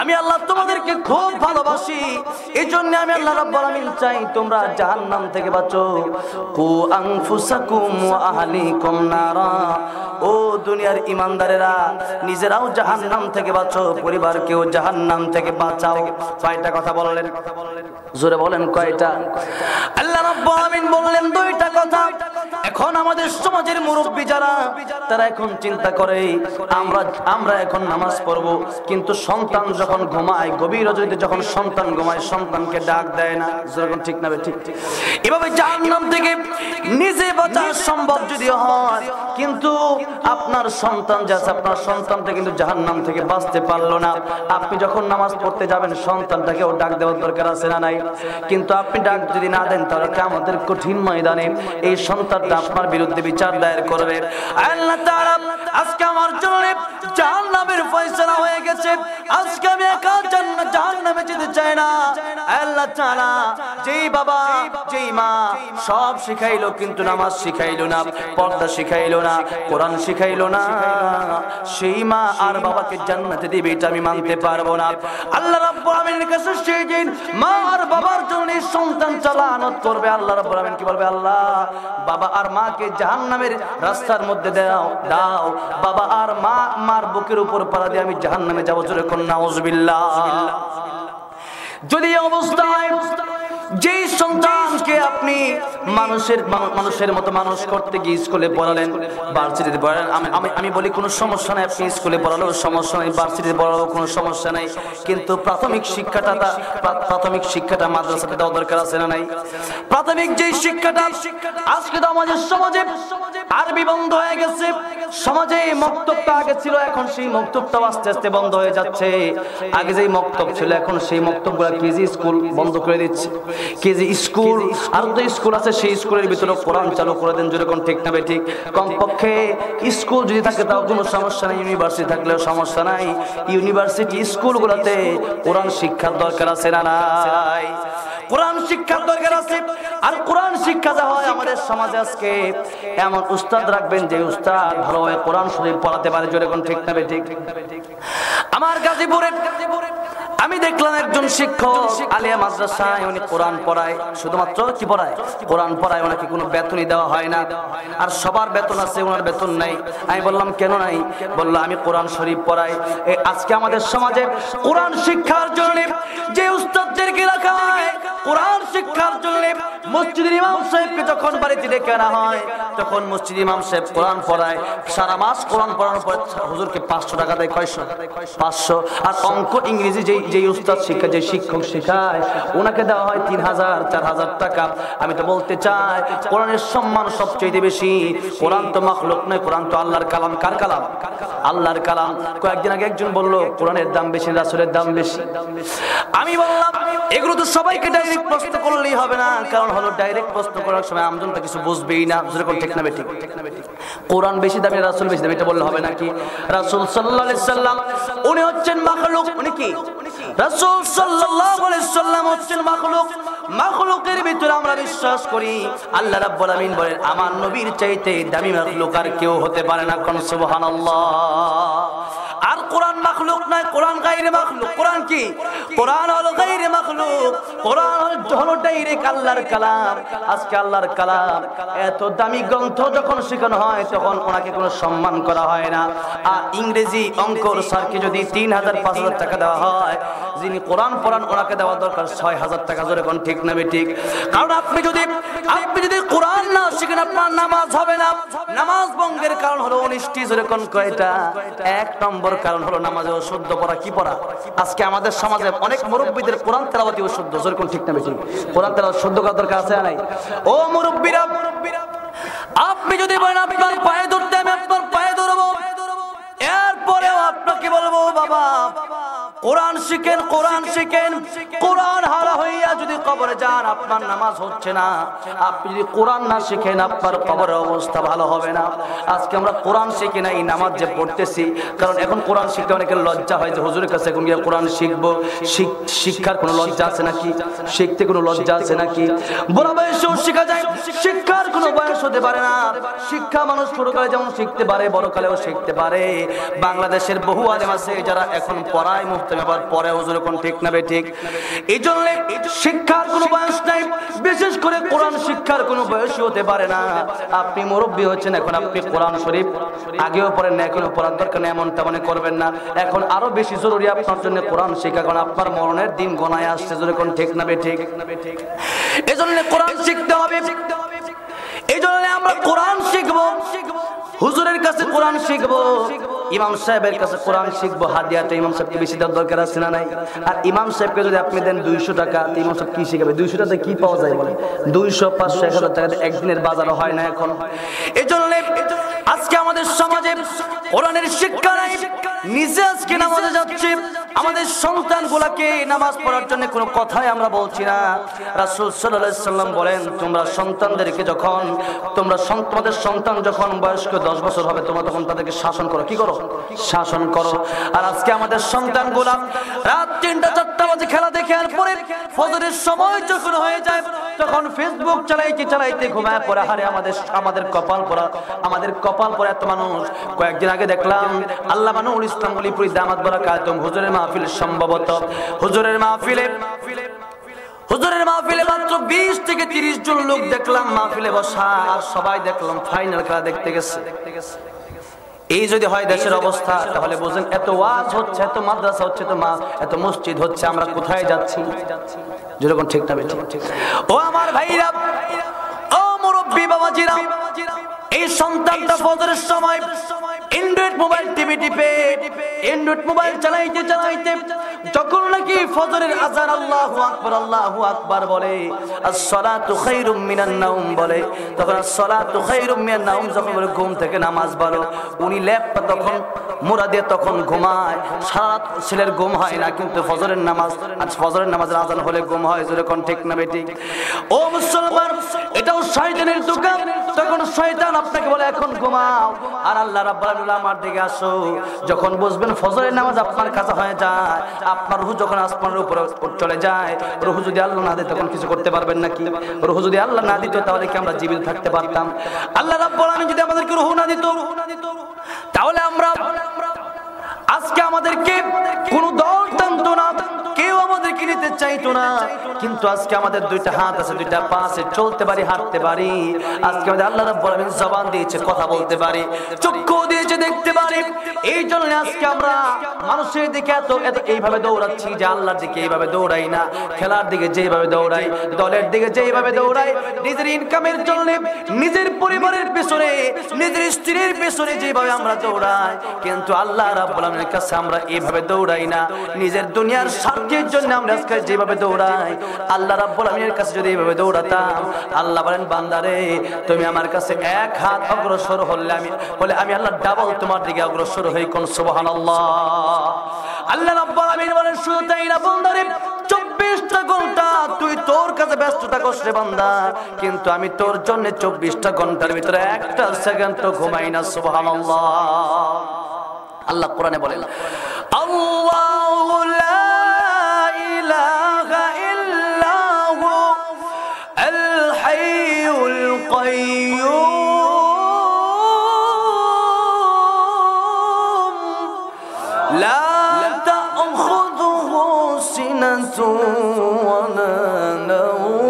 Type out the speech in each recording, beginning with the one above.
আমি আল্লাহ তোমাদেরকে খুব ভালোবাসি, এজন্য আমি আল্লাহ রাব্বুল আলামিন চাই তোমরা জাহান্নাম থেকে বাঁচো। কু আনফুসাকুম ওয়া আহলিকুম নারা, ও দুনিয়ার ঈমানদারেরা নিজেরাও জাহান্নাম থেকে বাঁচো, পরিবারকেও জাহান্নাম থেকে বাঁচাও। কয়টা কথা বললেন? জোরে বলেন কয়টা? আল্লাহ রাব্বুল আলামিন বললেন দুইটা কথা। এখন আমাদের সমাজের মুরব্বী যারা, তারা এখন চিন্তা করে আমরা এখন নামাজ পড়বো, কিন্তু সন্তান যখন ঘুমায়, গভীর রজনীতে যখন সন্তান ঘুমায়, সন্তানকে ডাক দেয় না। যেরকম ঠিক না? ঠিক। এভাবে জাহান্নাম থেকে নিজে বাঁচা সম্ভব যদি হয়, কিন্তু আপনার সন্তান যে আছে, আপনার সন্তানটা কিন্তু জাহান্নাম থেকে বাঁচতে পারলো না। আপনি যখন নামাজ পড়তে যাবেন, সন্তানটাকেও ডাক দেওয়ার দরকার আছে না নাই? কিন্তু আপনি ডাক যদি না দেন, তাহলে কিয়ামতের কঠিন ময়দানে এই সন্তানটা আপনার বিরুদ্ধে বিচার দায়ের করবে। আল্লাহ তাআলা আজকে আমার জন্য জাহান্নামের ফয়সালা হয়ে গেছে। আজকে আমি একা জাহান্নামে যেতে চাই না। আল্লাহ তাআলা যেই বাবা যেই মা সব শিখাইলো, কিন্তু নামাজ শিখাইলো না, পর্দা শিখাইলো না, কোরআন শিখাইলো না, সেই মা আর বাবাকে জান্নাতে দিবে এটা আমি মানতে পারবো না। আল্লাহ রাব্বুল আলামিনের কাছে সেই দিন মা আর বাবার জন্য সন্তান চালানত করবে। আল্লাহ রাব্বুল আলামিন কি বলবে? আল্লাহ বাবা আর মাকে জাহান্নামের রাস্তার মধ্যে দাও, বাবা আর মার বুকের উপর পাড়া দিয়ে আমি জাহান্নামে যাবো। জোরে কোন নাউজুবিল্লাহ। যদি অবস্থায় যেই সন্তানকে আপনি মানুষের মতো মানুষ করতে গিয়ে স্কুলে পড়ালেন, ভার্সিটিতে পড়ালেন, আমি বলি কোনো সমস্যা নাই, আপনি স্কুলে পড়ালেও সমস্যা নাই, ভার্সিটিতে পড়ালেও কোনো সমস্যা নাই, কিন্তু প্রাথমিক শিক্ষাটা মাদ্রাসাতে দেওয়া দরকার আছে না নাই? প্রাথমিক যে শিক্ষাটা, আজকে তো আমাদের সমাজে আরবি বন্ধ হয়ে গেছে। সমাজে মক্তবটা আগে ছিল, এখন সেই মক্তবটাও আস্তে আস্তে বন্ধ হয়ে যাচ্ছে। আগে যেই মক্তব ছিল, এখন সেই মক্তবগুলো কেজি স্কুল বন্ধ করে দিচ্ছে। কেজি স্কুল আর তো স্কুল আছে, সেই স্কুলের ভিতরে কোরআন চালু করে দেন। যেরকম ঠিক না ঠিক? কমপক্ষে স্কুল যদি থাকে তাও কোনো সমস্যা নাই, ইউনিভার্সিটি থাকলেও সমস্যা নাই। ইউনিভার্সিটি স্কুলগুলোতে কোরআন শিক্ষার দরকার আছে না নাই? কোরআন শিক্ষার দরকার আছে। আর কোরআন শিক্ষা যা হয় আমাদের সমাজে আজকে, এমন উস্তাদ রাখবেন যে উস্তাদ ভালোভাবে কোরআন শরীফ পড়াতে পারে। যেরকম ঠিক না ঠিক? আমার গাজীপুরে আমি দেখলাম একজন শিক্ষক আলিয়া মাদ্রাসায়, উনি কোরআন পড়ায়। শুধুমাত্র কি পড়ায়? কোরআন পড়ায়। ওনাকে কোনো বেতনই দেওয়া হয় না। আর সবার বেতন আছে, ওনার বেতন নাই। আমি বললাম কেন নাই? বললো আমি কোরআন শরীফ পড়াই। আজকে আমাদের সমাজে কোরআন শিক্ষার জন্য যে উস্তাদদেরকে রাখা হয়, কোরআন শিক্ষার জন্য মসজিদের ইমাম সাহেবকে যখন বাড়িতে ডেকে আনা হয়, তখন মসজিদ ইমাম সাহেব কোরআন পড়ায়। সারা মাস কোরআন পড়ানোর পর হুজুরকে 500 টাকা দেয়। 500। আর অঙ্ক ইংরেজি যেই উস্তাদ শিক্ষা, যে শিক্ষক শেখায়, ওনাকে দেওয়া হয় 3000 4000 টাকা। আমি তো বলতে চাই, কোরআনের সম্মান সবচেয়ে বেশি। কোরআন তো মাখলুক নয়, কোরআন তো আল্লাহর কালাম। কার কালাম? আল্লাহর কালাম। কয়েকদিন আগে একজন বলল কোরআনের দাম বেশি, রাসূলের দাম বেশি। আমি বললাম এগুলো তো সবাইকে ডাইরেক্ট প্রশ্ন করলেই হবে না, কারণ হলো ডাইরেক্ট প্রশ্ন করার সময় আমজনতা কিছু বুঝবেই না। যেরকম ঠিক না ঠিক? কোরআন বেশি দামি, রাসূল বেশি দামি, এটা বললে হবে নাকি? রাসূল সাল্লাল্লাহু আলাইহি সাল্লাম উনি হচ্ছেন মাখলুক। উনি কি? রাসূল সাল্লাল্লাহু আলাইহি সাল্লাম হচ্ছেন মাখলুক। মাখলুকের ভিতরে আমরা বিশ্বাস করি আল্লাহ রাব্বুল আলামিন বলেন আমার নবীর চাইতে দামি মাখলুক আর কেউ হতে পারে না। কোন সুবহানাল্লাহ। আর কোরআন মাখলুক নয়, কোরআন গায়রে মাখলুক। কোরআন কি? কোরআন হলো গায়রে মাখলুক। কোরআন হলো ডাইরেক্ট আল্লাহর কালাম। আজকে আল্লাহর কালাম এত দামি গ্রন্থ যখন শেখানো হয়, তখন ওনাকে কোনো সম্মান করা হয় না। আর ইংরেজি অঙ্কর স্যারকে যদি 3000 5000 টাকা দেওয়া হয়, যিনি কোরআন পড়ান ওনাকে দেওয়া দরকার 6000 টাকা। জোরে কোন ঠিক না ঠিক? কারণ আপনি যদি কোরআন না শিখেন, আপনার নামাজ হবে না। নামাজ ভঙ্গের কারণ হলো 19টি। জোরে কোন কয়টা? 1 নম্বর কারণ হলো নামাজে অশুদ্ধ পড়া। কি পড়া? আজকে আমাদের সমাজে অনেক মুরব্বীদের কোরআন তেলাওয়াতি অশুদ্ধ। জোরে কোন ঠিক না ঠিক? কোরআন তেলাওয়াত শুদ্ধ করার দরকার আছে না নাই? ও মুরব্বীরা, আপনি যদি বলেন আপনার পায়ে ধরতে, আমি আপনার পায়ে ধরবো। এরপরেও আপনাকে বলবো বাবা কোরআন শিখেন, কোরআন শিখেন। কোরআন হারা হইয়া যদি কবরে যান, আপনার নামাজ হচ্ছে না। আপনি যদি কোরআন না শিখেন, আপনার কবরের অবস্থা ভালো হবে না। আজকে আমরা কোরআন শিখি না, এই নামাজ যে পড়তেছি, কারণ এখন কোরআন শিখতে অনেকের লজ্জা হয় যে হুজুরের কাছে এখন গিয়ে কোরআন শিখবো। শিক্ষার কোনো লজ্জা আছে নাকি? শিখতে কোনো লজ্জা আছে নাকি? বড় বয়সেও শেখা যায়, শিক্ষার কোনো বয়স হতে পারে না। শিক্ষা মানুষ ছোটকালে যেমন শিখতে পারে, বড়কালেও শিখতে পারে। বাংলাদেশের বহু আলেম আছে যারা এখন পড়ায় মুফতি আবার পরে হুজুর কোন ঠিক না ঠিক। এই জন্য শিক্ষার কোনো বয়স নাই, বিশেষ করে কোরআন শিক্ষার কোনো বয়স হতে পারে না। আপনি মুরব্বী হচ্ছেন, এখন আপনি কোরআন শরীফ আগেও পড়েন না, এখনো পড়ার দরকার নেই, এমন তেমন করবেন না। এখন আরো বেশি জরুরি আপনার জন্য কোরআন শিক্ষা, কারণ আপনার মরণের দিন গোনায় আসছে, যদি কোন ঠিক না ঠিক। এই জন্য কোরআন শিখতে হবে। এই জন্য আমরা কোরআন শিখবো, হুজুরের কাছে কোরআন শিখবো, ইমাম সাহেবের কাছে কোরআন শিখবো। হাদিয়াটা ইমাম সাহেবকে বেশি দেওয়ার দরকার আছে না নাই? আর ইমাম সাহেবকে যদি আপনি দেন 200 টাকা, ইমাম সাহেব কি শিখাবে? 200 টাকাতে কি পাওয়া যায় বলে? 200, 500, 1000 টাকাতে একদিনের বাজারও হয় না এখন। এই জন্য আজকে আমাদের সমাজে কোরআনের শিক্ষা নাই। নিজে আজকে নামাজে যাচ্ছে, আমাদের সন্তানগুলোকে নামাজ পড়ার জন্য কোনো কথাই আমরা বলছি না। রাসূল সাল্লাল্লাহু আলাইহি সাল্লাম বলেন, তোমরা সন্তানদেরকে যখন তোমাদের সন্তান যখন বয়স্ক 10 বছর হবে, তোমরা তখন তাদেরকে শাসন করো। কি করো? শাসন করো। আর আজকে আমাদের সন্তানগুলা রাত 3টা 4টা বাজে খেলা দেখে, আর পরে ফজরের সময় যখন হয়ে যায় তখন ফেসবুক চালাইতে ঘুমায় পড়ে। হারে আমাদের কপাল পড়া এত মানুষ। কয়েকদিন আগে দেখলাম আল্লামা নূরুল ইসলাম ওলিপুরি দামাত বারাকাতুহু হুজুরের মাহফিল, সম্ভবত হুজুরের মাহফিলে মাত্র 20 থেকে 30 জন লোক দেখলাম মাহফিলে বসা, আর সবাই দেখলাম ফাইনাল খেলা দেখতে গেছে। এই যদি হয় দেশের অবস্থা, তাহলে বুঝেন এত ওয়াজ হচ্ছে, এত মাদ্রাসা হচ্ছে, এত মসজিদ হচ্ছে, আমরা কোথায় যাচ্ছি? যেরকম ঠিক না ঠিক। ও আমার ভাইরা, ও মুরব্বী বাবাজিরা, এই সন্তানটা ফজরের সময় অ্যান্ড্রয়েড মোবাইল টিভি টিপে, অ্যান্ড্রয়েড মোবাইল চালাইতে যখন নাকি ফজরের আযান আল্লাহু আকবার বলে, as-সালাতু খায়রুম মিনান নাওম বলে, তখন as-সালাতু খায়রুম মিনান নাওম যখন বলে ঘুম থেকে নামাজ পড়ো, উনি লেপটা তখন মোড়া দিয়ে তখন ঘুমায়। সারা ছেলের ঘুম হয় না, কিন্তু ফজরের নামাজের আযান হলে ঘুম হয়। যেরকম ঠিক না ঠিক। ও মুসলমান, এটাও শয়তানের দোকান। তখন শয়তান আপনাকে বলে এখন ঘুমাও, আর আল্লাহ রাব্বুল আলামিন আমার দিকে আসো। যখন বুঝবেন ফজরের নামাজ আপনার কাছে হয়ে যায়, আপনার রূহ যখন আসমানের উপরে চলে যায়, রূহ যদি আল্লাহ না দেয় তখন কিছু করতে পারবেন নাকি? রূহ যদি আল্লাহ না দিত তাহলে কি আমরা জীবিত থাকতে পারতাম? আল্লাহ রাব্বুল আলামিন যদি আমাদেরকে রূহ না দিত, তাহলে আমরা আজকে আমাদেরকে কোনো দল টানতো না, কেউ আমাদেরকে নিতে চাইতো না। কিন্তু আজকে আমাদের 2টা হাত আছে, 2টা পা আছে, চলতে পারি, হাঁটতে পারি। আজকে আমাদের আল্লাহ রাব্বুল আলামিন জবান দিয়েছে, কথা বলতে পারি, চক্ষু দিয়েছে, দেখতে পারি। এই জন্য আজকে আমরা মানুষের দিকে এত এইভাবে দৌড়াচ্ছি যে আল্লাহর দিকে এইভাবে দৌড়াই না। খেলার দিকে যেভাবে দৌড়াই, দলের দিকে যেভাবে দৌড়াই, নিজের ইনকামের জন্য, নিজের পরিবারের পেছনে, নিজের স্ত্রীর পেছনে যেভাবে আমরা দৌড়াই, কিন্তু আল্লাহ রাব্বুল আলামিনের কাছে আমরা এইভাবে দৌড়াই না। নিজের দুনিয়ার স্বার্থের জন্য আমরা আজকে যেভাবে দৌড়াই, আল্লাহ রাব্বুল আলামিনের কাছে যদি এইভাবে দৌড়াতাম, আল্লাহ বলেন বান্দারে তুমি আমার কাছে 1 হাত অগ্রসর হলে আমি আল্লাহ ডাবল তোমার দিকে অগ্রসর হই। কোন সুবহানাল্লাহ। আল্লাহ রাব্বুল আলামিন বলেন শুধু তাই না বান্দারে, 24টা ঘন্টা তুই তোর কাছে ব্যস্ত থাকিস রে বান্দা, কিন্তু আমি তোর জন্য 24টা ঘন্টার ভিতরে 1টা সেকেন্ড তো ঘুমাই না। সুবহানাল্লাহ। আল্লাহ কোরআনে বলেন, আল্লাহু লা ইলাহা ইল্লা হু আল হাইয়ুল কাইয়্যুম লা তা'খুযুহু সিনাতুন ওয়া লা নাওম।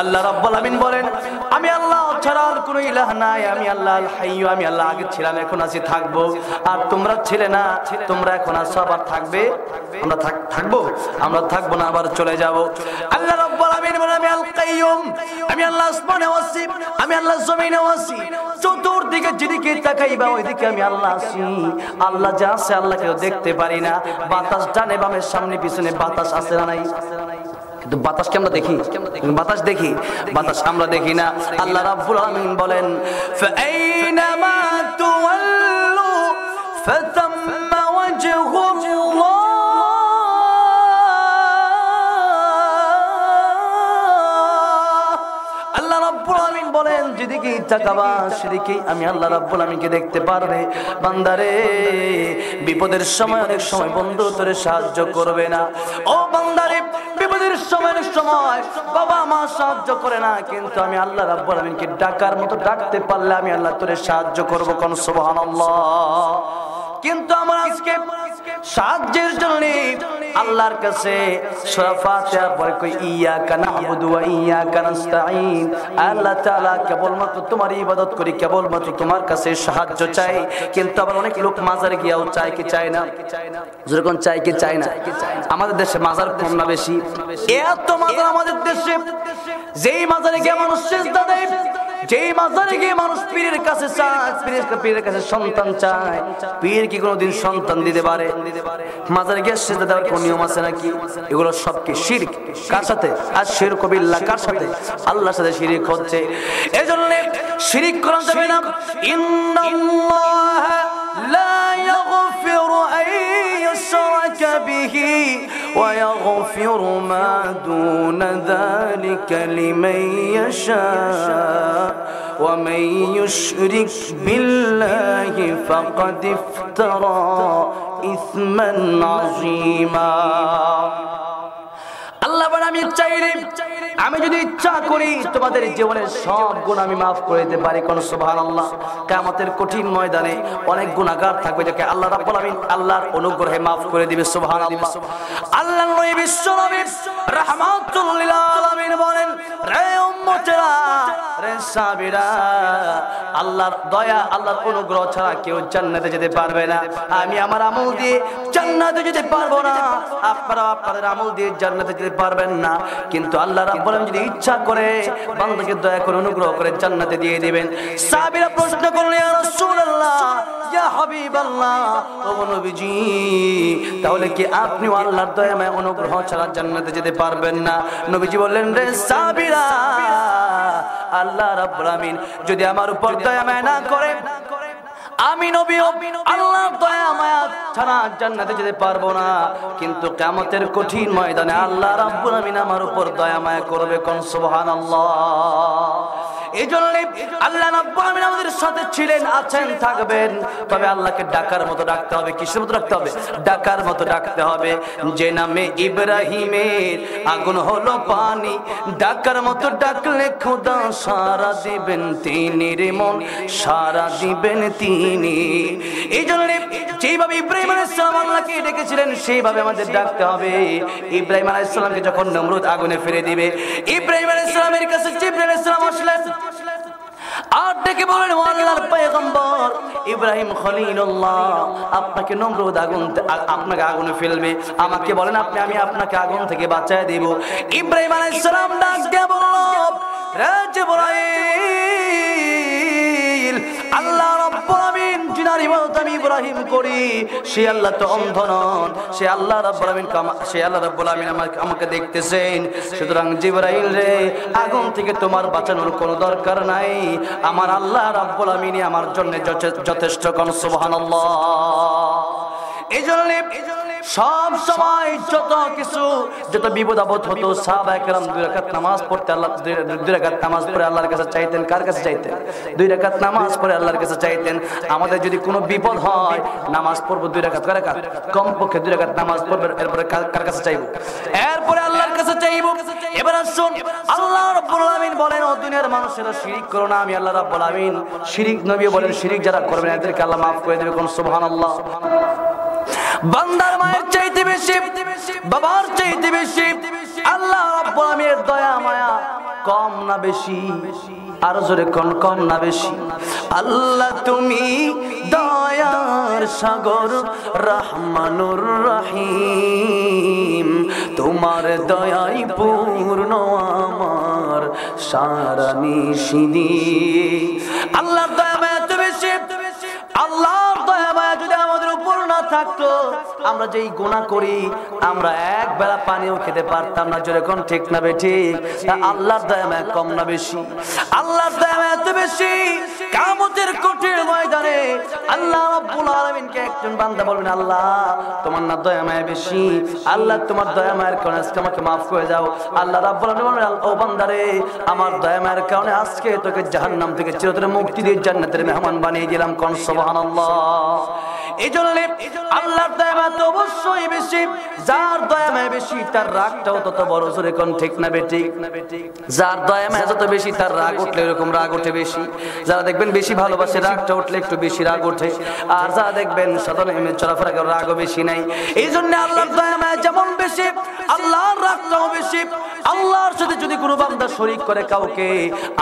আল্লাহ রাব্বুল আলামিন বলেন আমি আল্লাহ ছাড়া আর কোনো ইলাহ নাই, আমি আল্লাহ আল হাইয়্যু, আমি আল্লাহ আগে ছিলাম, এখন আছি, থাকবো। আর তোমরা ছিলে না, তোমরা এখন আছো, আবার থাকবে। আমরা থাকবো না, আবার চলে যাব। আল্লাহ রাব্বুল আলামিন বলেন আমি আল কাইয়্যুম, আমি আল্লাহ আসমানে আছি, আমি আল্লাহ জমিনে আছি। চতুর্দিকে যেদিকে তাকাইবা ওইদিকে আমি আল্লাহ আছি। আল্লাহ যা আছে আল্লাহকে দেখতে পারি না। বাতাস ডানে বামে সামনে পিছনে বাতাস আছে না নাই? কিন্তু বাতাসকে আমরা দেখি, বাতাস আমরা দেখি না। আল্লাহ রাব্বুল আলামিন বলেন ফাআইনামা তুওয়াল্লু ফাতাম্মা ওয়াজহুল্লাহ। আল্লাহ রাব্বুল আলামিন বলেন যেদিকে তাকাবা সেদিকেই আমি আল্লাহ রাব্বুল আলামিনকে দেখতে পারবে। বান্দারে বিপদের সময় অনেক সময় বন্ধু তোরে সাহায্য করবে না। ও বান্দারে অনেক সময় বাবা মা সাহায্য করে না, কিন্তু আমি আল্লাহ রাব্বুল আলামিনকে ডাকার মতো ডাকতে পারলে আমি আল্লাহ তোরে সাহায্য করব। কোন সুবহানাল্লাহ। কিন্তু আমরা আজকে সাহায্যের জন্য আল্লাহর কাছে সূরা ফাতিহার পরে কই ইয়াকা না'বুদু ওয়া ইয়াকা নাস্তাঈন, আল্লাহ তাআলা কেবলমাত্র তোমার ইবাদত করি, কেবলমাত্র তোমার কাছে সাহায্য চাই। কিন্তু আবার অনেক লোক মাজারে গিয়েও চায় কি চায় না? যেরকম চায় কি চায় না? আমাদের দেশে মাজার কম না বেশি? এত মাজার আমাদের দেশে, যেই মাজারে গিয়ে মানুষ সিজদা দেয়, যেই মাজারে গিয়ে মানুষ পীরের কাছে চায়, পীরের কাছে সন্তান চায়, পীর কি কোনোদিন সন্তান দিতে পারে? মাজারে গিয়ে সিজদা দেওয়ার কোন নিয়ম আছে নাকি? এগুলো সব কি শিরক। কার সাথে? আর শিরক বিল্লাহ। কার সাথে? আল্লাহর সাথে শিরক হচ্ছে। এজন্য শিরক করা যাবে না। ইন্নাল্লাহ লা ইয়াগফিরু আন ইউশরাকা বিহি ওয়া ইয়াগফিরু মা দুনা যালিকা লিমান ইয়াশা ومن يشرك بالله فقد افترى إثما عظيما। আল্লাহ বলেন আমি চাইলে, আমি যদি ইচ্ছা করি তোমাদের জীবনের সব গুনাহ আমি maaf করে দিতে পারি। কোন সুবহানাল্লাহ। কিয়ামতের কঠিন ময়দানে অনেক গুনাহগার থাকবে যাকে আল্লাহ রাব্বুল আলামিন আল্লাহর অনুগ্রহে maaf করে দিবে। সুবহানাল্লাহ। আল্লাহর নবী বিশ্বনবী রাহমাতুল লিল আলামিন বলেন, রে উম্মতেরা, রে সাহাবীরা, আল্লাহর দয়া আল্লাহর অনুগ্রহ ছাড়া কেউ জান্নাতে যেতে পারবে না। আমি আমার আমল দিয়ে জান্নাতে যেতে পারবো না, আপনারা আপনাদের আমল দিয়ে জান্নাতে যেতে পারবেন না। কিন্তু আল্লাহ রাব্বুল আলামিন যদি ইচ্ছা করে বান্দাকে দয়া করে অনুগ্রহ করে জান্নাতে দিয়ে দিবেন। সাহাবীরা প্রশ্ন করলেন, ইয়া রাসূলুল্লাহ, ইয়া হাবিবাল্লাহ, ও নবীজি, তাহলে কি আপনিও আল্লাহর দয়া মায়া অনুগ্রহ ছাড়া জান্নাতে যেতে পারবেন না? নবীজি বললেন, রে সাহাবীরা, আল্লাহ রাব্বুল আলামিন যদি আমার উপর দয়া মায়া না করে, আমি নবী আল্লাহর দয়া মায়া ছাড়া জান্নাতে যেতে পারবো না। কিন্তু কিয়ামতের কঠিন ময়দানে আল্লাহ রাব্বুল আলামিন আমার উপর দয়া মায়া করবে। কোন সুবহানাল্লাহ। এইজন্য আল্লাহ রাব্বুল আলামিন আমাদের সাথে ছিলেন, আছেন, থাকবেন। তবে আল্লাহকে ডাকার মতো ডাকতে হবে। কিসের মতো ডাকতে হবে? ডাকার মতো ডাকতে হবে। যে নামে ইব্রাহিমের আগুন হলো পানি, ডাকার মতো ডাকলে খোদা সারা দিবেন তিনি, রে মন সারা দিবেন তিনি। এইজন্য যেভাবে ইব্রাহিম আলাইহিস সালাম আল্লাহকে ডেকেছিলেন সেইভাবে আমাদের ডাকতে হবে। ইব্রাহিম আলাইহিস সালামকে যখন নমরুদ আগুনে ফেলে দিবে, ইব্রাহিম আলাইহিস সালামের কাছে জিবরাইল আলাইহিস সালাম আসলেন আর ডেকে বলেন, ও আল্লাহর পয়গম্বর ইব্রাহিম খলিলুল্লাহ, আপনাকে নমরুদ আপনাকে আগুনে ফেলবে, আমাকে বলেন আমি আপনাকে আগুন থেকে বাঁচায় দেব। ইব্রাহিম আলাইহিস সালাম ডাক দিয়ে বলল, রে জিবরাইল, আল্লাহ রাব্বুল আলামিন যিনার ইবাদত আমি ইব্রাহিম করি, সে আল্লাহ তো অন্ধ নন, সে আল্লাহ রাব্বুল আলামিন আমাকে দেখতেছেন। সুতরাং জিবরাইল রে, আগুন থেকে তোমার বাঁচানোর কোনো দরকার নাই, আমার আল্লাহ রাব্বুল আলামিন আমার জন্য যথেষ্ট। কোন সুবহানাল্লাহ। এইজন্য সব সময় যত বিপদ আপদ হতো, সাহাবায়ে কেরাম 2 রাকাত নামাজ পড়তে আল্লাহর কাছে চাইতেন। কার কাছে চাইতেন? 2 রাকাত নামাজ পড়ে আল্লাহর কাছে চাইতেন। আমাদের যদি কোনো বিপদ হয়, নামাজ পড়বো 2 রাকাত, কমপক্ষে 2 রাকাত নামাজ পড়বে, এরপরে কার কাছে চাইবো? এরপরে আল্লাহর কাছে চাইবো। এবার আসুন, আল্লাহ রাব্বুল আলামিন বলেন, ও দুনিয়ার মানুষেরা শিরক করো না, আমি আল্লাহ রাব্বুল আলামিন শিরক, নবী বলেন শিরক যারা করবে না এদেরকে আল্লাহ maaf করে দেবে। কোন সুবহানাল্লাহ। বান্দার মায়ের চাইতে বেশি, বাবার চাইতে বেশি আল্লাহ রাব্বুল আলামিনের দয়া মায়া কম না বেশি? আরো জোরে কোন কম না বেশি? আল্লাহ তুমি দয়ার সাগর, রহমানুর রহিম, তোমার দয়াই পূর্ণ আমার সারা নিশিদি। আল্লাহর দয়া মায়া তো বেশি। আল্লাহর দয়া মায়া যদি আমাদের উপর না থাকতো, আমরা যেই গুনাহ করি আমরা এক বেলা পানিও খেতে পারতাম না। যেরকম ঠিক না বেঠিক? আল্লাহর দয়া মায়া কম না বেশি? আল্লাহর দয়া মায়া এত বেশি, কিয়ামতের কঠিন ময়দানে আল্লাহ রাব্বুল আলামিনকে একজন বান্দা বলবেন, আল্লাহ তোমার না দয়া মায়া বেশি, আল্লাহ তোমার দয়া মায়ের কারণে আজকে আমাকে maaf করে দাও। আল্লাহ রাব্বুল আলামিন বলবেন, ও বান্দারে, আমার দয়া মায়ের কারণে আজকে তোকে জাহান্নাম থেকে চিরতরে মুক্তি দিয়ে জান্নাতের মেহমান বানিয়ে দিলাম। কোন সুবহানাল্লাহ। এইজন্য আল্লাহর দয়া মায়া তো অবশ্যই বেশি, যার দয়া মায়া বেশি তার রাগটাও তত বড়। জোরে কোন ঠিক না বেঠিক? যার দয়া মায়া যত বেশি তার রাগ উঠলে এরকম রাগ ওঠে বেশি। যারা দেখবেন বেশি ভালোবাসে রাগটা উঠলে একটু বেশি রাগ ওঠে, আর যারা দেখবেন সাধারণ এমনি চলাফেরা করে রাগও বেশি নাই। এই জন্য আল্লাহর দয়া মায়া যেমন বেশি আল্লাহর রাগটাও বেশি। আল্লাহর সাথে যদি কোনো বান্দা শরীক করে কাউকে,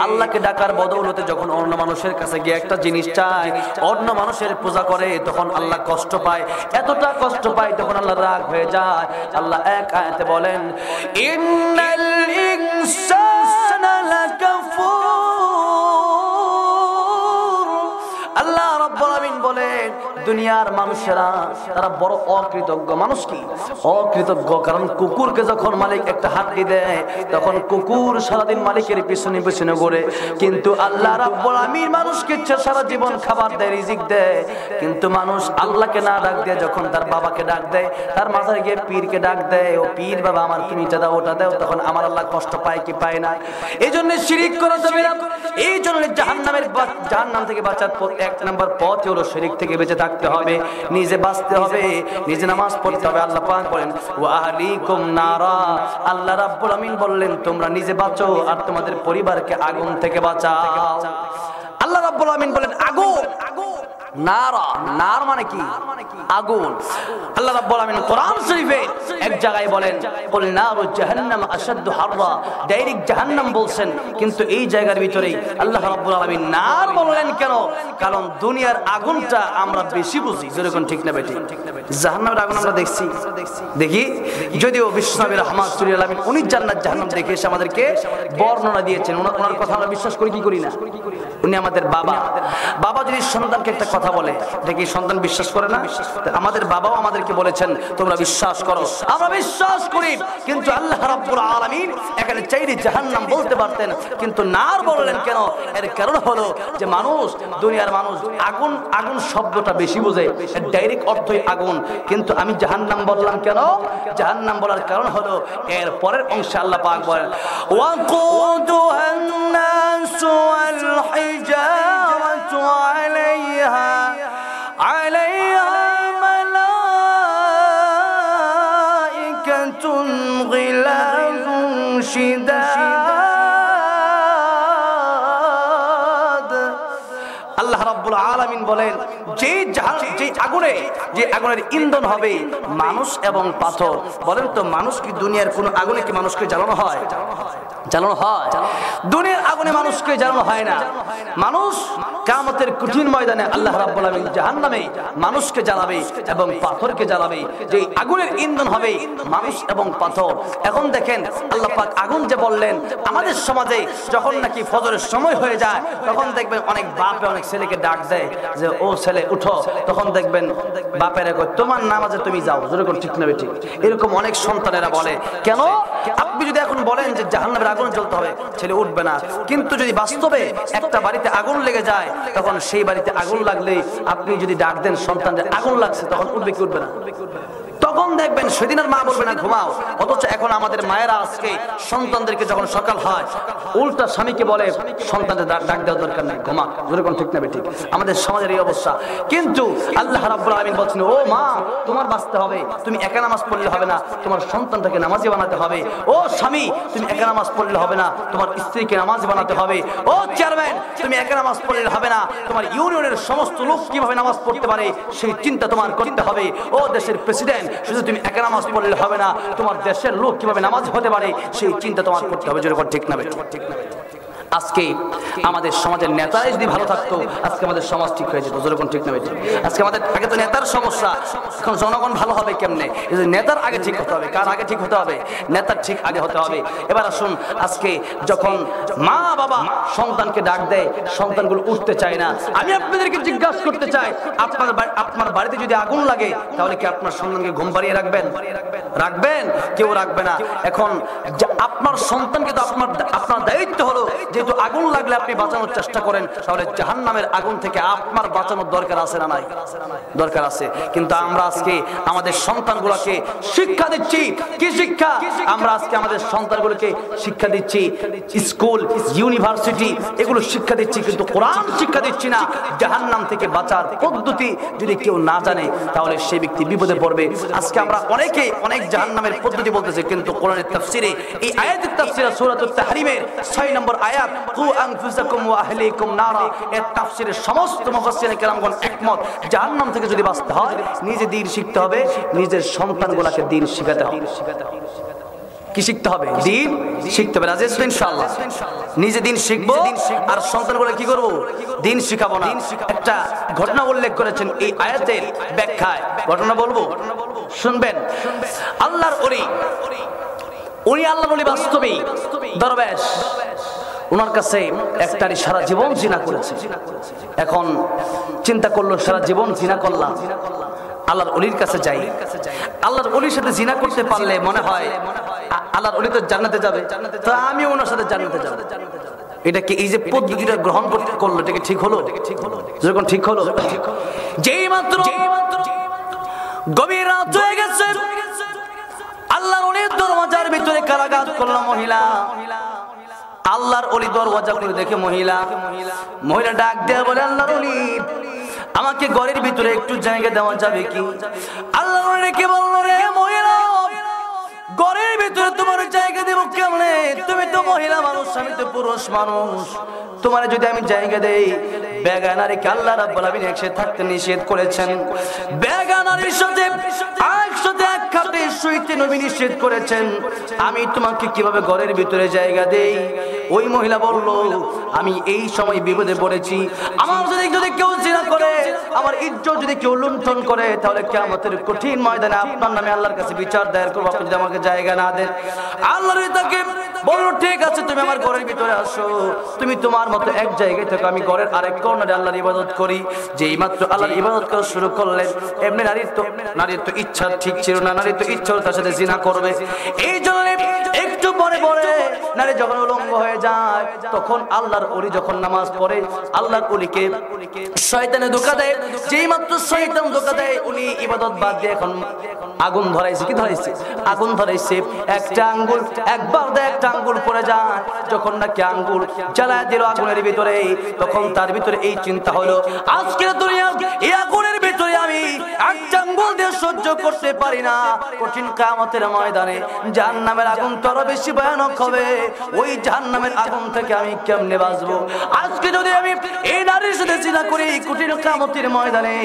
আল্লাহকে ডাকার বদৌলতে যখন অন্য মানুষের কাছে গিয়ে একটা জিনিস চায়, অন্য মানুষের পূজা করে, তখন আল্লাহ কষ্ট পায়, এতটা কষ্ট পায় তখন আল্লাহ রাগ হয়ে যায়। আল্লাহ এক আয়াতে বলেন, ইন্নাল ইনসানা লাকাফুর। আল্লাহ রাব্বুল আলামিন বলেন দুনিয়ার মানুষেরা তারা বড় অকৃতজ্ঞ। মানুষ কি অকৃতজ্ঞ? কারণ কুকুরকে যখন মালিক একটা হাড্ডি দেয় তখন কুকুর সারাদিন মালিকের পিছনে পিছনে ঘোরে, কিন্তু আল্লাহ রাব্বুল আলামিন মানুষকে সারা জীবন খাবার দেয়, রিজিক দেয়, কিন্তু মানুষ আল্লাহকে না ডাক দিয়ে যখন তার বাবাকে ডাক দেয়, তার মাথায় গিয়ে পীরকে ডাক দেয়, ও পীর বাবা আমার তুমি এটা দাও ওটা দাও, তখন আমার আল্লাহ কষ্ট পায় কি পায় না? এই জন্য শিরিক করা যাবে না। এই জন্য জাহান্নাম থেকে বাঁচার এক নম্বর পথ হলো শিরিক থেকে বেঁচে থাকতে হবে, নিজে বাঁচতে হবে, নিজে নামাজ পড়তে হবে। আল্লাহ পাক বলেন ওয়া আহলিকুম নারা। আল্লাহ রাব্বুল আমিন বললেন তোমরা নিজে বাঁচো আর তোমাদের পরিবারকে আগুন থেকে বাঁচাও। আল্লাহ রাব্বুল আমিন বলেন আগুন, নারা, নার মানে কি? আগুন। আল্লাহ রাব্বুল আমিন কোরআন শরীফে এক জায়গায় বলেন কুল নারু জাহান্নাম আশাদ্দু হাররা, ডাইরেক্ট জাহান্নাম বলছেন, কিন্তু এই জায়গার ভিতরেই আল্লাহ রাব্বুল আলামিন নার বললেন কেন? কারণ দুনিয়ার আগুনটা আমরা বেশি বুঝি। যেরকম ঠিক না বেঠিক? জাহান্নামের আগুন আমরা দেখি, যদিও বিশ্বনবী রাহমাতুল্লাহি আলাইহি উনি জান্নাত জাহান্নাম দেখে এসে আমাদেরকে বর্ণনা দিয়েছেন, ওনার কথা আমরা বিশ্বাস করি কি করি না? উনি আমাদের বাবা। বাবা যদি সন্তানকে একটা কথা বলে, দেখি সন্তান বিশ্বাস করে না? আমাদের বাবাও আমাদেরকে বলেছেন তোমরা বিশ্বাস করো, আমরা বিশ্বাস করি, কিন্তু আল্লাহ রাব্বুল আলামিন এখানে চাইলে জাহান্নাম বলতে পারতেন, কিন্তু নার বললেন কেন? এর কারণ হলো যে মানুষ, দুনিয়ার মানুষ আগুন, আগুন শব্দটা বেশি বোঝে, এর ডাইরেক্ট অর্থই আগুন, কিন্তু আমি জাহান্নাম বললাম কেন? জাহান্নাম বলার কারণ হলো এর পরের অংশে আল্লাহ পাক বলেন ওয়াকুদুহান নাসু ওয়াল হিজারাতু আলাইহা মালাইকাতুন গিলাযুন শিদাদ। আল্লাহ রাব্বুল আলামিন বলেন যে আগুনের ইন্ধন হবে মানুষ এবং পাথর। বলেন তো মানুষ কি দুনিয়ার কোন আগুনে কি মানুষকে জ্বালানো হয়? জ্বালানো হয়? দুনিয়ার আগুনে মানুষকে জ্বালানো হয় না। মানুষ কিয়ামতের কঠিন ময়দানে আল্লাহ রাব্বুল আলামিন জাহান্নামে মানুষকে জ্বালাবে এবং পাথরকে জ্বালাবে, যে আগুনের ইন্ধন হবে মানুষ এবং পাথর। এখন দেখেন আল্লাহ পাক আগুন যে বললেন, আমাদের সমাজে যখন নাকি ফজরের সময় হয়ে যায় তখন দেখবেন অনেক বাপে অনেক ছেলেকে ডাক দেয় যে ও ছেলে উঠো, তখন দেখবেন বাপেরা কয় তোমার নামাজে তুমি যাও। যেরকম ঠিক না ঠিক? এরকম অনেক সন্তানেরা বলে। কেন? আপনি যদি এখন বলেন যে জাহান্নামের আগুন জ্বলতে হবে, ছেলে উঠবে না, কিন্তু যদি বাস্তবে একটা বাড়িতে আগুন লেগে যায় তখন সেই বাড়িতে আগুন লাগলে আপনি যদি ডাক দেন সন্তানদের আগুন লাগছে, তখন উঠবে কি উঠবে না? তখন দেখবেন সেদিন আর মা বলবে না ঘুমাও। অথচ এখন আমাদের মায়েরা আজকে সন্তানদেরকে যখন সকাল হয় উল্টা স্বামীকে বলে সন্তানদের ডাক দেওয়ার দরকার নাই, ঘুমা। যেরকম ঠিক না ঠিক? আমাদের সমাজের এই অবস্থা। কিন্তু আল্লাহ রাব্বুল আলামিন বলছেন ও মা তোমার বাঁচতে হবে, তুমি একা নামাজ পড়লে হবে না, তোমার সন্তানটাকে নামাজি বানাতে হবে। ও স্বামী তুমি একা নামাজ পড়লে হবে না, তোমার স্ত্রীকে নামাজি বানাতে হবে। ও চেয়ারম্যান তুমি একা নামাজ পড়লে হবে না, তোমার ইউনিয়নের সমস্ত লোক কিভাবে নামাজ পড়তে পারে সেই চিন্তা তোমার করতে হবে। ও দেশের প্রেসিডেন্ট শুধু তুমি একা নামাজ পড়লে হবে না, তোমার দেশের লোক কিভাবে নামাজ হতে পারে সেই চিন্তা তোমার করতে হবে। যেরকম ঠিক না ঠিক? আজকে আমাদের সমাজের নেতারাই যদি ভালো থাকতো আজকে আমাদের সমাজ ঠিক হয়ে যেত। যেরকম ঠিক না ঠিক? আজকে আমাদের আগে তো নেতার সমস্যা, এখন জনগণ ভালো হবে কেমনে? নেতার আগে ঠিক হতে হবে। কার আগে ঠিক হতে হবে? নেতার ঠিক আগে হতে হবে। এবার আসুন, আজকে যখন মা বাবা সন্তানকে ডাক দেয় সন্তানগুলো উঠতে চায় না, আমি আপনাদেরকে জিজ্ঞাসা করতে চাই আপনার বাড়িতে যদি আগুন লাগে তাহলে কি আপনার সন্তানকে ঘুম পাড়িয়ে রাখবেন? রাখবেন? কেউ রাখবে না। এখন আপনার সন্তানকে তো আপনার দায়িত্ব হলো যে যেহেতু আগুন লাগলে আপনি বাঁচানোর চেষ্টা করেন, তাহলে জাহান্নামের আগুন থেকে আপনার বাঁচানোর দরকার আছে না নাই? দরকার আছে। কিন্তু আমরা আজকে আমাদের সন্তানগুলোকে শিক্ষা দিচ্ছি কি শিক্ষা? আমরা আজকে আমাদের সন্তানগুলোকে শিক্ষা দিচ্ছি স্কুল, ইউনিভার্সিটি, এগুলো শিক্ষা দিচ্ছি, কিন্তু কোরআন শিক্ষা দিচ্ছি না। জাহান্নাম থেকে বাঁচার পদ্ধতি যদি কেউ না জানে তাহলে সেই ব্যক্তি বিপদে পড়বে। আজকে আমরা অনেকে অনেক জাহান্নামের পদ্ধতি বলতেছে, কিন্তু কোরআনের তাফসিরে এই আয়াতের তাফসিরে সূরাতুত তাহরিমের 6 নম্বর আয়াত কু আনফুসাকুম ওয়া আহলিকুম নারা, এর তাফসিরে সমস্ত মুফাসসিরিন কেরামগণ একমত, জাহান্নাম থেকে যদি বাঁচতে হয় নিজে দ্বীন শিখতে হবে, নিজের সন্তানগুলোকে দ্বীন শিখাতে হবে। কি শিখতে হবে? দ্বীন শিখতে হবে। রাজি আছেন ইনশাআল্লাহ? নিজে দ্বীন শিখবো আর সন্তানগুলো কি করব? দ্বীন শিখাবো না। একটা ঘটনা উল্লেখ করেছেন এই আয়াতের ব্যাখ্যায়, ঘটনা বলবো, শুনবেন। আল্লাহর ওলি, উনি আল্লাহর ওলি বাস্তবেই দরবেশ, ওনার কাছে একটারই সারা জীবন জিনা করেছে। এখন চিন্তা করলো সারা জীবন জিনা করলাম, আল্লাহর ওলির কাছে যাই। আল্লাহর ওলির সাথে জিনা করতে পারলে মনে হয় আল্লাহর ওলি তো জান্নাতে যাবে, তো আমি ওনার সাথে জান্নাতে যাব। এটা কি এই যে পদ্ধতিটা গ্রহণ করলো, এটা কি ঠিক হলো? যখন ঠিক হলো, যেই মাত্র গভীর রাত হয়ে গেছে, আল্লাহর ওলির দরওয়াজার ভিতরে কারাগাত করলো মহিলা। আল্লাহর ওলি দরওয়াজা খুলে দেখে মহিলা ডাক দেয়া বলে, আল্লাহর ওলি আমাকে ঘরের ভিতরে একটু জায়গা দেওয়া যাবে কি? আল্লাহর ওলি কে বলল, রে মহিলা, ঘরের ভিতরে তোমার জায়গা দেব কেমনে? তুমি তো মহিলা মানুষ, আমি তো পুরুষ মানুষ, তোমার যদি আমি জায়গা দেই, বেগানারীকে আল্লাহ রাব্বুল আলামিন একসাথে থাকতে নিষেধ করেছেন। বেগানারীর সাথে একসাথে এক খাটে শুইতে নবী নিষেধ করেছেন। আমি তোমাকে কিভাবে ঘরের ভিতরে জায়গা দেই? ওই মহিলা বলল, আমি এই সময় বিপদে পড়েছি, আমার যদি কেউ জিনা করে, আমার ইজ্জত যদি কেউ লুণ্ঠন করে, তাহলে কিয়ামতের কঠিন ময়দানে আপনার নামে আল্লাহর কাছে বিচার দায়ের করব, আপনি যদি আমাকে জায়গা না দেন। আল্লাহর তাকে বলল, ঠিক আছে, তুমি আমার ঘরের ভিতরে আসো, তুমি তোমার মতো এক জায়গায় থাকো, আমি ঘরের আরেক কর্নারে আল্লাহর ইবাদত করি। যেই মাত্র আল্লাহর ইবাদত করা শুরু করলেন, এমনি নারীর তো ইচ্ছা ঠিক ছিল না, নারীর তো ইচ্ছা তার সাথে জিনা করবে। এই জন্য একটু পরে নারী যখন উলঙ্গ হয়ে যায়, তখন আল্লাহর ওলি যখন নামাজ পড়ে, আল্লাহর ওলিকে শয়তানে ধোঁকা দেয়। যেই মাত্র শয়তান ধোঁকা দেয়, উনি ইবাদত বাদ দিয়ে এখন আগুন ধরাইছে। কি ধরাইছে? আগুন ধরাইছে। একটা আঙ্গুল একবার দেয়, একটা আঙ্গুল পড়ে যায়। যখন নাকি আঙ্গুল জ্বালায় দিল আগুনের ভিতরে, তখন তার ভিতরে এই চিন্তা হলো, আজকের দুনিয়া এই আগুনের ভিতরে আমি একটা আঙ্গুল দিয়ে সহ্য করতে পারি না, কঠিন কিয়ামতের ময়দানে জাহান্নামের আগুন তো আরো বেশি ভয়ানক হবে। ওই জাহান্নামের আগুন থেকে আমি কেমনে বাঁচবো? আজকে যদি আমি এই নারীর সাথে জিনা করি, কঠিন কিয়ামতের ময়দানে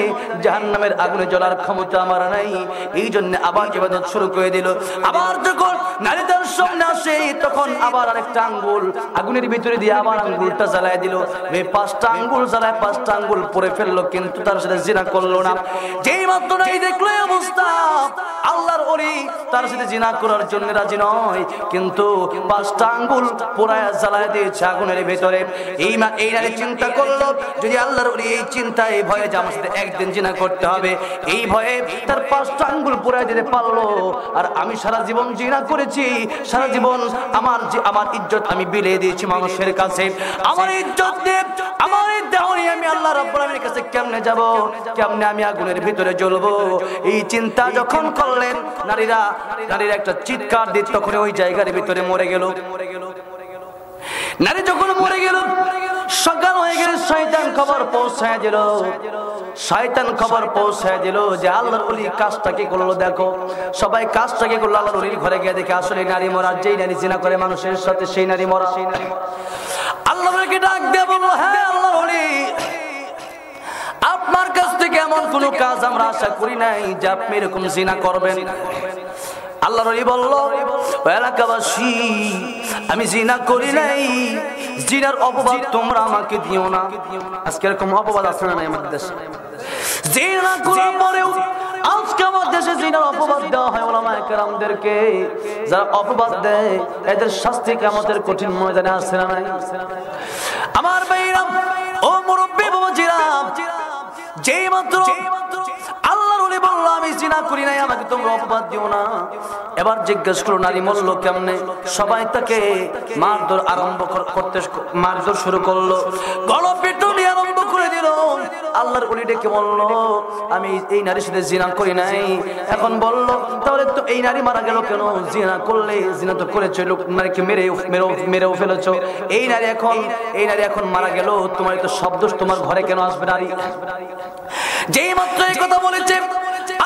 জাহান্নামের আগুনে জ্বলার ক্ষমতা আমার নাই। এই জন্য আবার ইবাদত শুরু করে দিল। আবার যখন নারী তার সামনে আসে, তখন আবার আরেকটা আঙ্গুল আগুনের ভিতরে দিয়ে আবার আঙ্গুলটা জ্বালায় দিল। এই 5টা আঙ্গুল জ্বালায় 5টা আঙ্গুল পরে ফেললো, কিন্তু তার সাথে জিনা করলো না। যেই মাত্র নাই দেখলো অবস্থা, আল্লাহর ওলি তার সাথে জিনা করার জন্য রাজি নয়, কিন্তু 5টা আঙ্গুল পোড়ায় জ্বালায় দিয়েছে আগুনের ভিতরে। এই নারী চিন্তা করলো, যদি আল্লাহর ওলি এই চিন্তা, এই ভয়ে যে আমার সাথে একদিন জিনা করতে হবে, এই ভয়ে তার 5টা আঙ্গুল পোড়ায় দিতে পারলো। আর আমি সারা জীবন জিনা করেছি, সারা জীবন আমার ইজ্জত আমি বিলিয়ে দিয়েছি মানুষের কাছে। আমার ইজ্জত দিয়ে, আমার দেহ নিয়ে আমি আল্লাহ রাব্বুল আলামিনের কাছে কেমনে যাব? কেমনে আমি আগুনের ভিতরে জ্বলবো? এই চিন্তা যখন করলেন, নারীরা একটা চিৎকার দিত, তখন ওই জায়গার ভিতরে মরে গেল। নারী যখন মরে গেল, সকাল হয়ে গেল, শয়তান খবর পৌঁছায় দিল যে আল্লাহর ওলি কাজটা কি করলো। দেখো সবাই কাজটা কি করলো, আল্লাহর ওলির ঘরে গিয়ে দেখে আসলে নারী মরা। যেই নারী জিনা করে মানুষের সাথে, সেই নারী মরা। আল্লাহর ওলিকে ডাক দিয়ে বলল, হ্যাঁ আল্লাহর ওলি, আপনার কাছ থেকে এমন কোন কাজ আমরা আশা করি নাই যে আপনি এরকম জিনা করবেন। আল্লাহর ওলি বলল, এলাকাবাসী, আমি জিনা করি নাই, জিনার অপবাদ তোমরা আমাকে দিও না। আজকে এরকম অপবাদ আছে না আমাদের দেশে? জিনা করার পরেও আজকে আমার দেশে জিনার অপবাদ দেওয়া হয় উলামায়ে কেরামদেরকে। যারা অপবাদ দেয়, এদের শাস্তি কিয়ামতের কঠিন ময়দানে আছে না নাই? আমার ভাইরা, ও মুরব্বি বাবাজিরা, যেই মাত্র আল্লাহর ওলি বলল আমি জিনা করি নাই, আমাকে তোমরা অপবাদ দিও না। এবার জিজ্ঞেস করলো নারী মরলো কেমনে? সবাই তাকে মারধর মারধর শুরু করলো, গণপিটুনি আরম্ভ করে দিল। আল্লাহর ওলি ডেকে বলল, আমি এই নারীর সাথে জিনা করি নাই। এখন বলল, তাহলে তো এই নারী মারা গেল কেন? জিনা করলে, জিনা তো করেছো, লোক নারীকে মেরেও ফেলেছো। এই নারী এখন মারা গেল, তোমার তো শব্দ তোমার ঘরে কেন আসবে নারী? যেই মাত্র এই কথা বলেছে,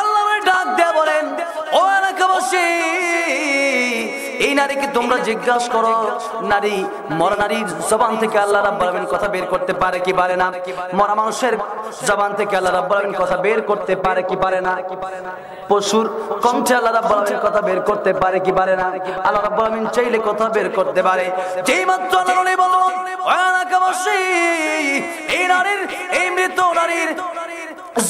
আল্লাহ ডাক দেয়া বলেন, ও এলাকাবাসী, এই নারীকে তোমরা জিজ্ঞাসা করো, নারী মরা নারীর জবান থেকে আল্লাহ রাব্বুল আলামিন কথা বের করতে পারে কি পারে না? মরা মানুষের জবান থেকে আল্লাহ রাব্বুল আলামিন কথা বের করতে পারে কি পারে না? পশুর কণ্ঠে আল্লাহ রাব্বুল আলামিন কথা বের করতে পারে কি পারে না? আল্লাহ রাব্বুল আলামিন চাইলে কথা বের করতে পারে। যেই মাত্র আল্লাহ নবী বলল, ও এলাকাবাসী, এই নারীর, এই মৃত নারীর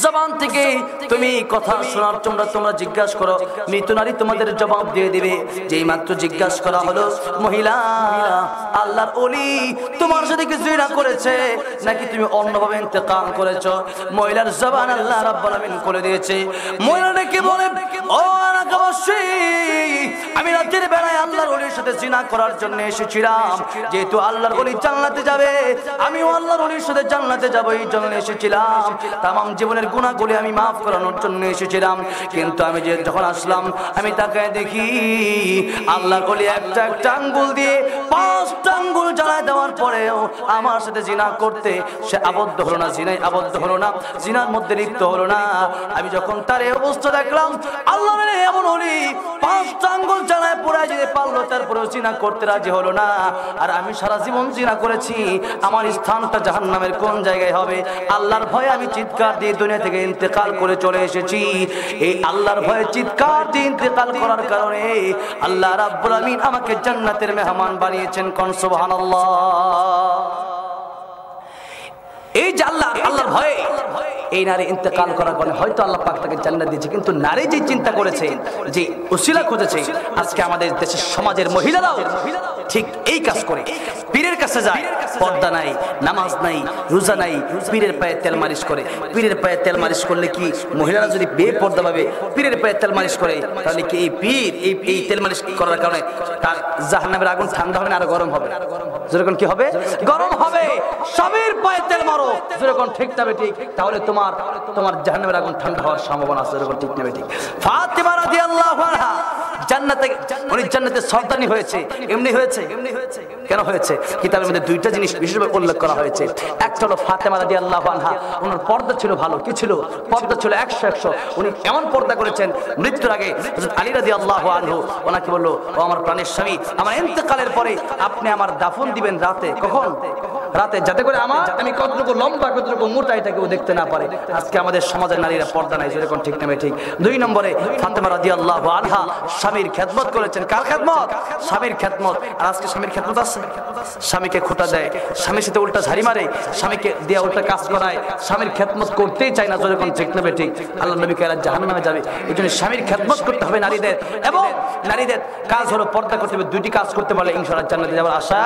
জবান থেকে তুমি কথা শোনার তোমরা জিজ্ঞাসা করো, মৃত নারী তোমাদের জবাব দিয়ে দিবে। যেই মাত্র জিজ্ঞাসা করা হলো, মহিলা আল্লাহর ওলি তোমার সাথে কি জিনা করেছে নাকি তুমি অন্যভাবে ইন্তেকাল করেছো? মহিলার জবান আল্লাহ রাব্বুল আলামিন খুলে দিয়েছে। মহিলাটা কি বলে, ও এলাকাবাসী, আমি রাতের বেলায় আল্লাহর ওলির সাথে জিনা করার জন্য এসেছিলাম। যেহেতু আল্লাহর ওলি জান্নাতে যাবে, আমিও আল্লাহর ওলির সাথে জান্নাতে যাব, এই জন্য এসেছিলাম। তামাম জীবনের গুনাহগুলি আমি মাফ করানোর জন্য এসেছিলাম। কিন্তু আমি যখন আসলাম, আমি তাকায় দেখি আল্লাহর ওলি একটা আঙ্গুল দিয়ে 5টা আঙ্গুল জ্বালায় দেওয়ার পরেও আমার সাথে জিনা করতে সে আবদ্ধ হলো না, জিনায় আবদ্ধ হলো না, জিনার মধ্যে লিপ্ত হলো না। আমি যখন তার এই অবস্থা দেখলাম, আল্লাহর এমন ওলি 5টা আঙ্গুল জ্বালায় পোড়ায় যেতে পারলো, তারপরেও জিনা করতে রাজি হলো না। আর আমি সারা জীবন জিনা করেছি, আমার স্থানটা জাহান্নামের কোন জায়গায় হবে? আল্লাহর ভয়ে আমি চিৎকার দিয়ে দুনিয়া থেকে ইন্তেকাল করে চলে এসেছি। এই আল্লাহর ভয়ে চিৎকার দিয়ে ইন্তেকাল করার কারণে আল্লাহ রাব্বুল আলামিন আমাকে জান্নাতের মেহমান বানিয়েছেন। কোন সুবহানাল্লাহ। এই যে আল্লাহর ভয়ে এই নারী ইন্তেকাল করার কারণে হয়তো আল্লাহ পাক তাকে জান্নাত দিয়েছে। কিন্তু নারী যে চিন্তা করেছে, যে ওসিলা খুঁজেছে, আজকে আমাদের দেশের সমাজের মহিলারাও ঠিক এই কাজ করে। পীরের কাছে যায়, পর্দা নাই, নামাজ নাই, রোজা নাই, পীরের পায়ে তেল মালিশ করে। পীরের পায়ে তেল মালিশ করলে কি মহিলারা যদি বেপর্দা ভাবে পীরের পায়ে তেল মালিশ করে, তাহলে কি এই পীর এই তেল মালিশ করার কারণে তার জাহান্নামের আগুন ঠান্ডা হবে না আরো গরম হবে? যেরকম কি হবে? গরম হবে। স্বামীর পায়ে তেল মারো, যেরকম ঠিক তবে ঠিক, তাহলে তোমার জাহান্নামের আগুন ঠান্ডা হওয়ার সম্ভাবনা আছে। যেরকম ঠিক তবে ঠিক। ফাতিমা রাদিয়াল্লাহু আনহা জান্নাতে সন্তানি হয়েছে। এমনি হয়েছে? কেন হয়েছে? কিতাবের মধ্যে 2টা জিনিস বিশেষভাবে উল্লেখ করা হয়েছে। একটা হলো ফাতিমা রাদিয়াল্লাহু আনহা, ওনার পর্দা ছিল ভালো। কি ছিল? পর্দা ছিল 100। উনি এমন পর্দা করেছেন, মৃত্যুর আগে হযরত আলী রাদিয়াল্লাহু আনহু ওনাকে বলল, ও আমার প্রাণের স্বামী, আমার ইন্তেকালের পরে আপনি আমার দাফন দিবেন রাতে। কখন? রাতে, যাতে করে আমি কতটুকু লম্বা কতটুকু মোটা এটা কেউ দেখতে না পারে। আজকে আমাদের সমাজের নারীরা পর্দা নাই, যেরকম ঠিক নামে ঠিক। 2 নম্বরে ফাতিমা রাদিয়াল্লাহু আনহা স্বামীর খেদমত করেছেন। কার খেদমত? স্বামীর খেদমত। আর আজকে স্বামীর খেদমত আছে? স্বামীকে খোঁটা দেয়, স্বামীর সাথে উল্টা ঝাড়ি মারে, স্বামীকে দিয়ে উল্টা কাজ করায়, স্বামীর খেদমত করতেই চায় না, যেরকম ঠিক নামে ঠিক। আল্লাহ নবী কইলেন জাহান্নামে যাবে। এই জন্য স্বামীর খেদমত করতে হবে নারীদের। এবং নারীদের কাজ হলো পর্দা করতে হবে। 2টি কাজ করতে পারলে ইনশাআল্লাহ জান্নাতে যাওয়ার আশা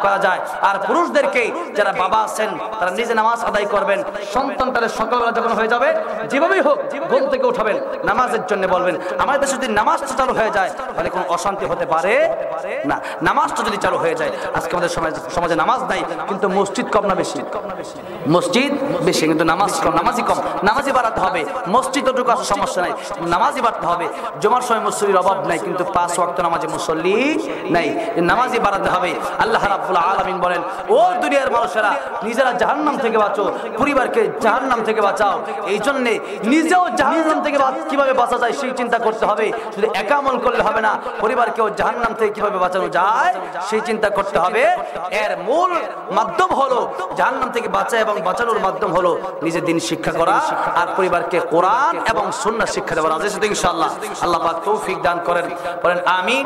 করা যায়। আর পুরুষদেরকে, যারা বাবা আছেন, তারা নিজে নামাজ আদায় করবেন। সন্তানটারে সকালবেলা যখন হয়ে যাবে, যেভাবেই হোক ঘুম থেকে উঠাবেন, নামাজের জন্য বলবেন। আমাদের দেশে যদি নামাজটা চালু হয়ে যায়, তাহলে কোনো অশান্তি হতে পারে না। নামাজটা যদি চালু হয়ে যায়, আজকে আমাদের সমাজে নামাজ নাই, কিন্তু মসজিদ কম না বেশি? মসজিদ বেশি, কিন্তু নামাজ কম, নামাজি কম। নামাজি বাড়াতে হবে। মসজিদ ওটুকু সমস্যা নাই, নামাজি বাড়তে হবে। জুমার সময় মুসল্লির অভাব নাই, কিন্তু 5 ওয়াক্ত নামাজে মুসল্লি নাই, নামাজি বাড়াতে হবে। আল্লাহ রাব্বুল আলামিন বলেন, ও দুনিয়ার মানুষেরা, নিজেরা জাহান্নাম থেকে বাঁচো, পরিবারকে জাহান্নাম থেকে বাঁচাও। এই জন্য নিজেও জাহান্নাম থেকে কিভাবে বাঁচা যায় সেই চিন্তা করতে হবে। শুধু একা আমল করলে হবে না, পরিবারকেও জাহান্নাম থেকে কিভাবে বাঁচানো যায় সেই চিন্তা করতে হবে। এর মূল মাধ্যম হলো জাহান্নাম থেকে বাঁচা, এবং বাঁচানোর মাধ্যম হলো নিজের দিন শিক্ষা করা আর পরিবারকে কোরআন এবং সুন্নাহ শিক্ষা দেওয়া। ইনশাআল্লাহ আল্লাহ পাক তৌফিক দান করেন। আমিন।